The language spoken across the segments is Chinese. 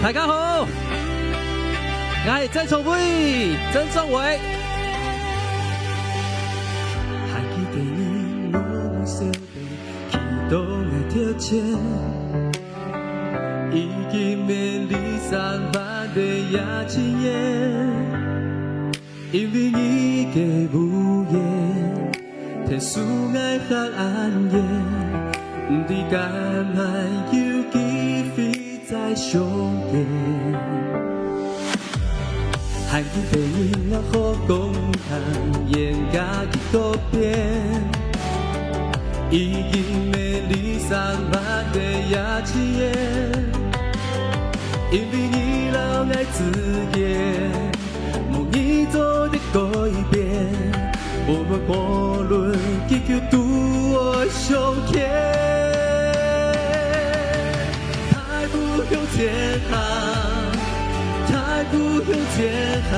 大家好，我是曾崇伟、曾宗伟。还记得你我小弟启动的特征，已经的离散万的也亲眼，因为你的无言，天使爱黑暗夜，不知敢爱有几飞在上演。还记得你那好讲谈，演家己改变，已经的离散万的也亲眼，因为你老爱自言，无你做的改变，我们无论结局拄我上天，太不向前行。太不向前行，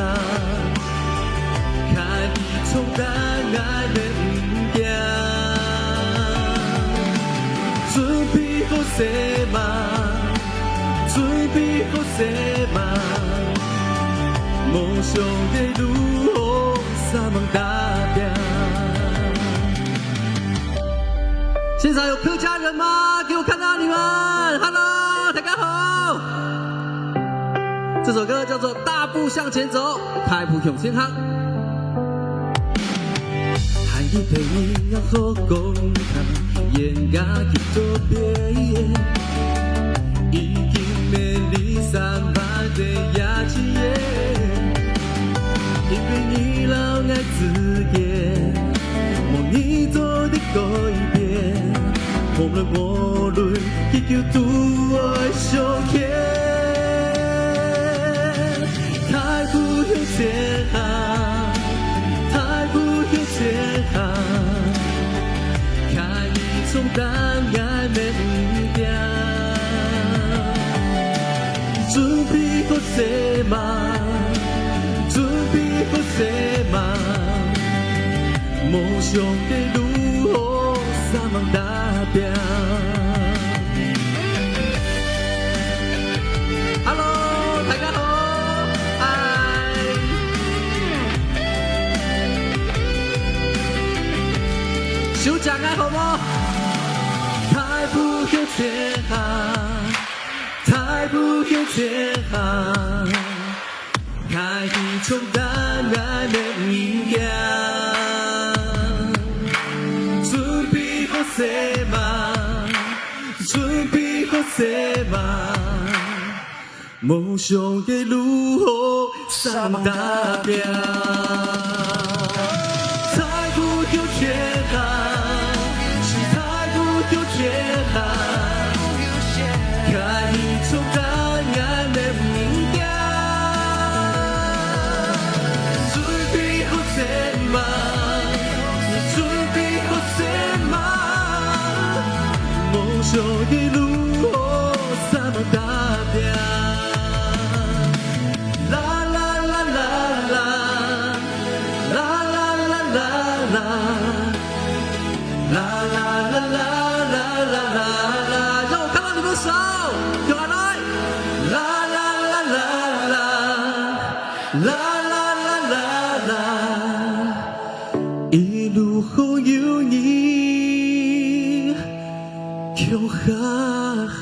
看你冲淡爱的不行，准备好什么？准备好什么？梦想的路哦，三梦达标。现场有客家人吗？给我看到你们 ！Hello， 大家好。这首歌叫做《大步向前走》，太步向前行。还记得你那好讲谈，演家己做表演，已经的离散万的也亲眼，因为你老爱自言，无你做的改变，我们无论结局拄我上天。太不向前行，太不向前行，看你冲淡爱的不行，准备好什么？准备好什么？梦想的路哦，三梦达标。Hello， 大家好。小蒋爱好吗？太不向前行，太不向前行，开始冲淡爱的不行，准备好什么？准备好什么？梦想的路哦，三梦达标。太不向前行。前行，看你冲淡爱的不行，准备好什么？准备好什么？梦想的路哦，三梦达标。啦啦啦啦啦，啦啦啦啦啦，啦啦啦啦。让我看到你们的手，给我来！啦啦啦啦啦，啦啦啦啦，一路后有你，就哈哈。